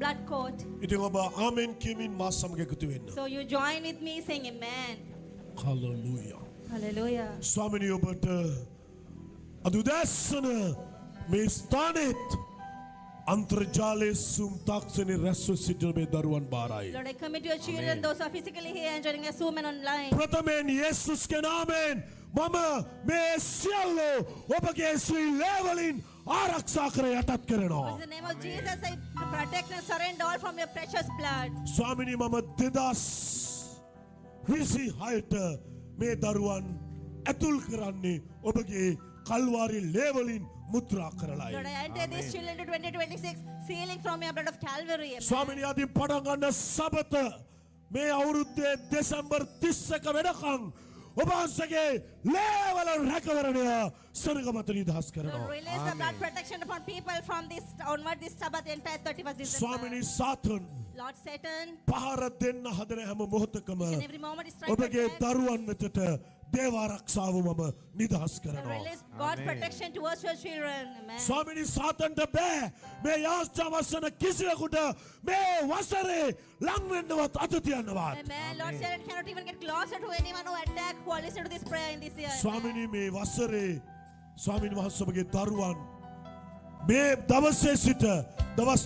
blood coat. ඉතින් ඔබ ආමෙන් කියමින් මා සමග එකතු වෙන්න. So you join with me saying amen. Hallelujah. Hallelujah. ස්වාමිනී ඔබට අද උදෑසන මේ ස්ථානෙත් අන්තර්ජාලයේ සූම් තාක්ෂණයේ රැස්ව සිටින මේ දරුවන් බාරයි. Lord, I commit your children, those who are physically here and joining us Zoom and online. ප්‍රථමයෙන් යේසුස්ගේ නාමයෙන් මම මේ සියල්ල ඔබගේ සුයි ලේවලින් ආරක්ෂා කර යටත් කරනවා. In the name of Jesus, I protect and surrender all from your precious blood. ස්වාමිනී මම 2026ට මේ දරුවන් ඇතුල් කරන්නේ ඔබගේ Kalvari ලේවලින් මුද්‍රා කරලායි. Lord, I enter these children to 2026, sealing from your blood of Calvary. Amen. ස්වාමිනී අදින් පටන් ගන්න සබත මේ අවුරුද්දේ දෙසැම්බර් 31 වෙනකන් ඔබ වහන්සේගේ ලේවල රැකවරණය සරගමත නිදහස් Lord, කරනවා. release the blood protection upon people from this onward this Sabbath entire 31st December. ස්වාමිනී සාතන් Lord Satan, පහර දෙන්න හදන හැම මොහොතකම each and every moment is trying to ඔබගේ attack. දරුවන් වෙතට දේව ආරක්ෂාව මම නිදහස් Lord, කරනවා. release God's protection towards your children. Amen. ස්වාමිනී සාතන්ට බෑ මේ යාච්ඡා වසන කිසිවෙකුට මේ වසරේ ලං වෙන්නවත් අත තියන්නවත්. Amen. Lord Satan cannot even get closer to anyone who attack who are listening to this prayer in this year. Amen. ස්වාමිනී මේ වසරේ ස්වාමින් වහන්සේ ඔබගේ දරුවන් මේ දවසේ සිට දවස්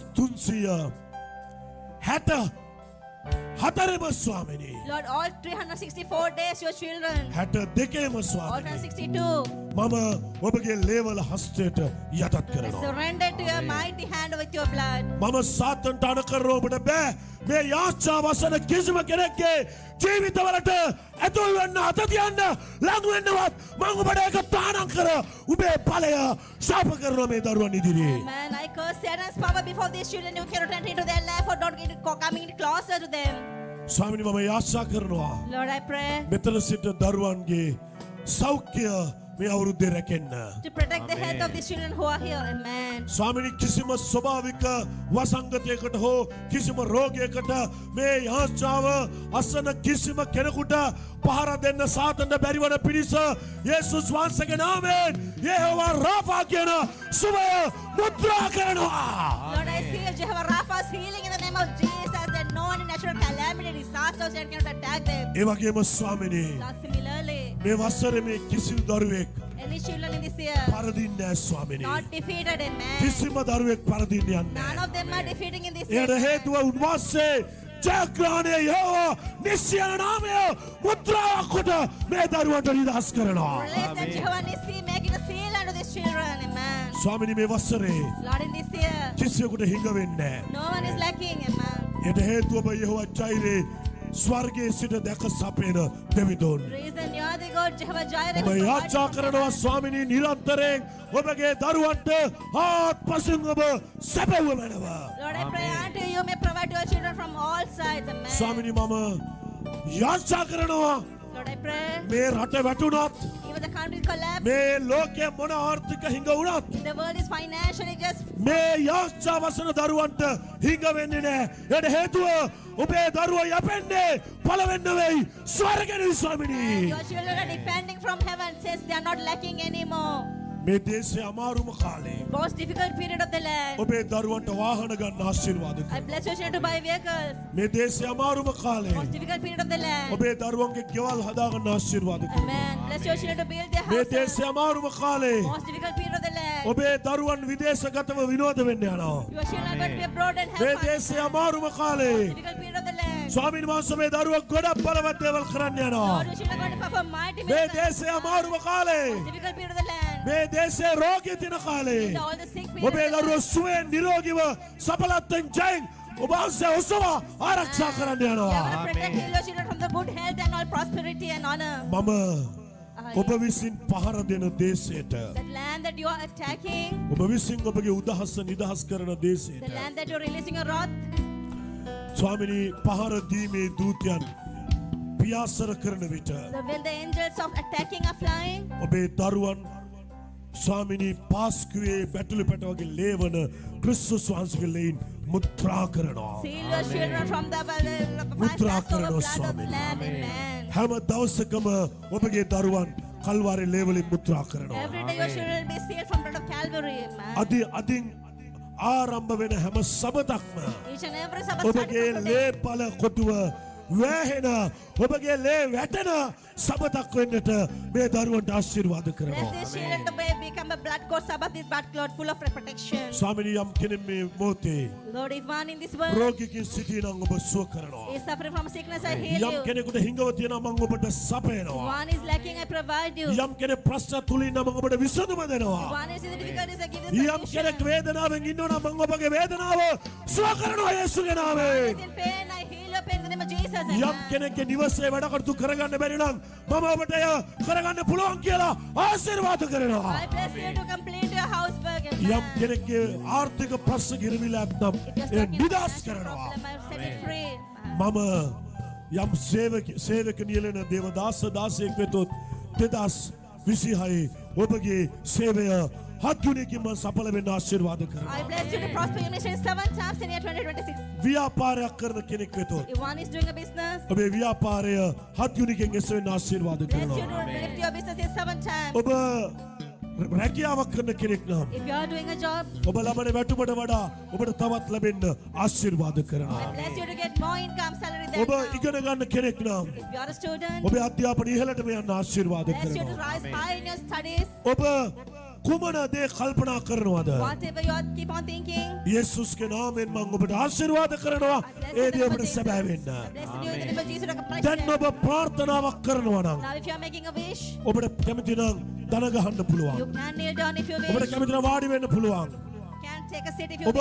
364ම ස්වාමිනී Lord, all 364 days your children. 62ම All ස්වාමිනී 362. මම ඔබගේ ලේවල හස්තයට යටත් I කරනවා. surrender to your mighty hand with your blood. මම සාතන්ට අණ කරන ඔබට බෑ මේ යාච්ඡා වසන කිසිම කෙනෙක්ගේ ජීවිතවලට ඇතුල් වෙන්න අත තියන්න ලඟ වෙන්නවත් මම ඔබට ඒක තානම් කර ඔබේ ඵලය ශාප කරනවා මේ දරුවන් ඉදිරියේ. Amen. I curse Satan's power before these children. You cannot enter into their life or not coming closer to them. ස්වාමිනී මම යාච්ඡා කරනවා Lord, I pray මෙතන සිට දරුවන්ගේ සෞඛ්‍ය මේ අවුරුද්දේ රැකෙන්න. to protect the health of these children who are here. Amen. ස්වාමිනී කිසිම ස්වභාවික වසංගතයකට හෝ කිසිම රෝගයකට මේ යාච්ඡාව අසන කිසිම කෙනෙකුට පහර දෙන්න සාතන්ට බැරි වන පිණිස යේසුස් වහන්සේගේ නාමයෙන් යෙහෝවා රාෆා කියන සුවය මුද්‍රා කරනවා. Lord, I see Jehovah Rapha's healing in the name of Jesus. That no one in natural calamity, disasters, and cannot attack them. ඒ වගේම ස්වාමිනී Lord, similarly, මේ වසරේ මේ කිසිදු දරුවෙක් any children in this year පරදින්නේ නැහැ ස්වාමිනී. not defeated. Amen. කිසිම දරුවෙක් පරදින්නේ None නැහැ. of them are defeating in this එයට year. හේතුව උන්වහන්සේ ජයග්‍රහණය යෝ නිශ්චයන නාමය මුද්‍රාවක් කොට මේ දරුවන්ට නිදහස් කරනවා. Release that Jehovah Nissi, making a seal unto these children. Amen. ස්වාමිනී මේ වසරේ Lord, in this year, කිසියෙකුට හිඟ වෙන්නේ නැහැ. no one is lacking. Amen. එයට හේතුව ඔබ යෙහෝවා ජෛරේ ස්වර්ගයේ සිට දැක සපේන දෙවිඳුන්. Reason you are the God, Jehovah Jireh. ඔබ යාච්ඡා කරනවා ස්වාමිනී නිරන්තරයෙන් ඔබගේ දරුවන්ට ආත්පසින් ඔබ සැපව වෙනවා. Lord, I pray unto you may provide to your children from all sides. Amen. ස්වාමිනී මම යාච්ඡා කරනවා Lord, I pray මේ රට වැටුණත් even the country collapse, මේ ලෝකයේ මොන ආර්ථික හිඟ වුණත් the world is financially just. මේ යාච්ඡා වසන දරුවන්ට හිඟ වෙන්නේ නැහැ. ඒට හේතුව ඔබේ දරුවෝ යැපෙන්නේ පළවෙන්න වෙයි ස්වර්ගෙනුයි ස්වාමිනී. Your children are depending from heaven, says they are not lacking anymore. මේ දේශයේ අමාරුම කාලේ Most difficult period of the land. ඔබේ දරුවන්ට වාහන ගන්න ආශිර්වාද I කරනවා. bless your children to buy vehicles. මේ දේශයේ අමාරුම කාලේ Most difficult period of the land. ඔබේ දරුවන්ගේ ගෙවල් හදා ගන්න ආශිර්වාද කරනවා. Amen. Bless your children to build their මේ houses. දේශයේ අමාරුම කාලේ Most difficult period of the land. ඔබේ දරුවන් විදේශගතව විනෝද වෙන්න යනවා. Your children are going to be abroad and මේ have fun. දේශයේ අමාරුම කාලේ Difficult period of the land. ස්වාමීන් වහන්සේ මේ දරුවා ගොඩක් බලවත් දේවල් කරන්න යනවා. Lord, your children are going to perform mighty මේ miracles. දේශයේ අමාරුම කාලේ Difficult period of the land. මේ දේශයේ රෝගී තින කාලේ All the sick ඔබේ people. දරුවෝ සුවයෙන් නිරෝගීව සඵලත්වයෙන් ජයෙන් ඔබ වහන්සේ ඔසවා ආරක්ෂා කරන්න යනවා. Jehovah protect your children from the good health and all prosperity and honor. මම ඔබ විසින් පහර දෙන දේශයට That land that you are attacking, ඔබ විසින් ඔබගේ උදහස නිදහස් කරන the දේශයට land that you're releasing your wrath, ස්වාමිනී පහර දීමේ දූතයන් පියාසර කරන විට when the angels of attacking are flying, ඔබේ දරුවන් ස්වාමිනී පාස්කුවේ බැටළු පැට වගේ ලේවන ක්‍රිස්තුස් වහන්සේගේ ලේන් මුද්‍රා කරනවා. seal your children from the මුද්‍රා Passover කරනවා blood of ස්වාමිනී. Lamb. Amen. හැම දවසකම ඔබගේ දරුවන් කල්වාරේ ලේවලින් මුද්‍රා කරනවා. Every day your children will be sealed from blood of Calvary. Amen. අදින් ආරම්භ වෙන හැම සබතක්ම Each and every Sabbath ඔබගේ starting from today. ලේපල කොටුව වැහෙන ඔබගේ ලේ වැටෙන සබතක් වෙන්නට මේ දරුවන්ට ආශිර්වාද Bless කරනවා. this children to become a blood coat Sabbath, this blood clot full of protection. ස්වාමිනී යම් කෙනෙක් මේ මොහොතේ Lord, if one in this world රෝගිකින් සිටිනම් ඔබ සුව කරනවා. is suffering from sickness, I heal යම් you. කෙනෙකුට හිඟව තියෙනවා මම ඔබට If සපයනවා. one is lacking, I provide you. යම් කෙනෙක් ප්‍රශ්න තුලින් නම් මම ඔබට විසඳුම If දෙනවා. one is in the difficulties, I give you යම් solution. කෙනෙක් වේදනාවෙන් ඉන්නවා නම් මම ඔබගේ වේදනාව සුව කරනවා යේසුගේ If one නාමයෙන්. is in pain, I heal your pain in the name of Jesus. යම් Amen. කෙනෙක්ගේ නිවසේ වැඩ කටයුතු කරගන්න බැරි නම් මම ඔබට එය කරගන්න පුළුවන් කියලා ආශිර්වාද කරනවා. I bless you to complete your house work. Amen. යම් කෙනෙක්ගේ ආර්ථික ප්‍රශ්න ගිරවිලා නැත්නම් If you're A stuck in a නිදහස් financial කරනවා. problem, I set it free. මම යම් සේවක නියලන දේවදාස දාසයෙක් වෙතොත් 2026 ඔබගේ සේවය හත්ගුණයකින් මම සඵල වෙන්න ආශිර්වාද කරනවා. I bless you to prosper your mission 7 times in year 2026. ව්‍යාපාරයක් කරන කෙනෙක් වෙතොත් If one is doing a business, ඔබේ ව්‍යාපාරය හත්ගුණයකින් එසවෙන්න ආශිර්වාද bless you කරනවා. to lift your business in 7 times. ඔබ රැකියාවක් කරන කෙනෙක් නම් If you are doing a job, ඔබ ලබන වැටුමට වඩා ඔබට තවත් ලැබෙන්න ආශිර්වාද කරනවා. I bless you to get more income salary ඔබ than now. ඉගෙන ගන්න කෙනෙක් නම් If you are a student, ඔබේ අධ්‍යාපනය ඉහළටම යන්න ආශිර්වාද bless you to කරනවා. rise high in your studies. ඔබ කුමන දේ කල්පනා කරනවද? Whatever you are, keep on thinking. යේසුස්ගේ නාමයෙන් මම ඔබට ආශිර්වාද කරනවා. I bless A you in දේ the name ඔබට of Jesus. සැබෑ වෙන්න. I bless you in the name of Jesus to accomplish දැන් it. ඔබ ප්‍රාර්ථනාවක් කරනවා නම් Now if you are making a wish, ඔබට කැමති නම් දන ගහන්න you පුළුවන්. can kneel down if you ඔබට wish. කැමති නම් වාඩි වෙන්න පුළුවන්. You can take a seat if you ඔබ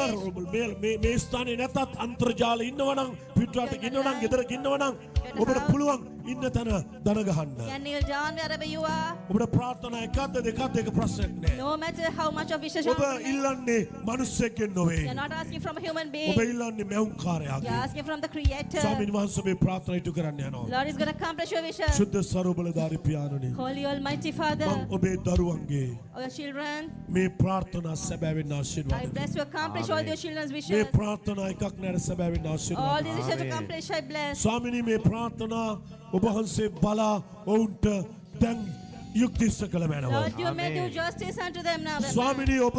wish. මේ ස්ථානයේ නැතත් අන්තර්ජාලේ ඉන්නවනම් පිටරටක ඉන්නවනම් ගෙදරක ඉන්නවනම් ඔබට පුළුවන් ඉන්න තැන දන ගහන්න. You can kneel down wherever you are. ඔබට ප්‍රාර්ථනා එකක්ද දෙකක්ද ඒක ප්‍රශ්නයක් නෑ. No matter how much of wishes you ඔබ are making, ඉල්ලන්නේ මිනිස්සෙක්ගෙන් නොවේ. you're not asking from a human ඔබ being. ඉල්ලන්නේ මැවුම්කාරයාගෙන්. You're asking from the Creator. ස්වාමීන් වහන්සේ මේ ප්‍රාර්ථනා ඉටු කරන්න යනවා. Lord is going to accomplish your wishes. ශුද්ධ සර්වබලධාරී පියාණනි Holy Almighty Father, මම ඔබේ දරුවන්ගේ our children, මේ ප්‍රාර්ථනා සැබෑවෙන් I ආශිර්වාද bless you accomplish all your children's මේ wishes. ප්‍රාර්ථනා එකක් නෑර සැබෑවෙන් All ආශිර්වාද these wishes accomplish, I bless. ස්වාමිනී මේ ප්‍රාර්ථනා ඔබ වහන්සේ බලා ඔවුන්ට දැන් යුක්තිස්ස කළ මැනව Lord, you may do justice unto them now. Amen. ස්වාමිනී ඔබ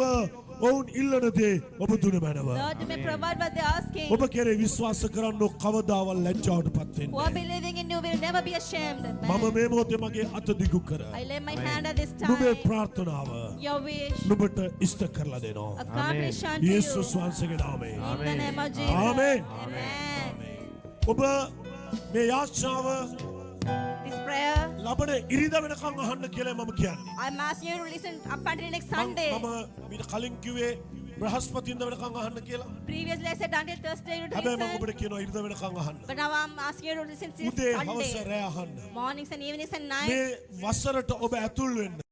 ඔවුන් ඉල්ලන දේ ඔබ දුන මැනව Lord, you may provide what they're asking. ඔබ කෙරේ විශ්වාස කරන්න කවදාවත් ලැජ්ජාවට පත් Who are වෙන්නේ believing in you will never be ashamed. මම Amen. මේ මොහොතේ මගේ අත දිගු කර I lay my hand at this නුඹේ time. ප්‍රාර්ථනාව Your wish නුඹට ඉෂ්ට කරලා දෙනවා accomplish unto you. යේසුස් වහන්සේගේ නාමයෙන් In the name of Jesus. Amen. Amen. ඔබ මේ යාච්ඡාව This prayer, ලබන ඉරිදා වෙනකන් අහන්න කියලා මම කියන්නේ. I'm asking you to listen up until next Sunday. මම මීට කලින් කිව්වේ බ්‍රහස්පතින්ද වෙනකන් අහන්න කියලා. Previously I said until Thursday you to හැබැයි මම listen. ඔබට කියනවා ඉරිදා වෙනකන් අහන්න. But now I'm asking you to listen since උදේ හවස Sunday. රැ අහන්න. Mornings and evenings and මේ nights. වසරට ඔබ ඇතුල් වෙන්න.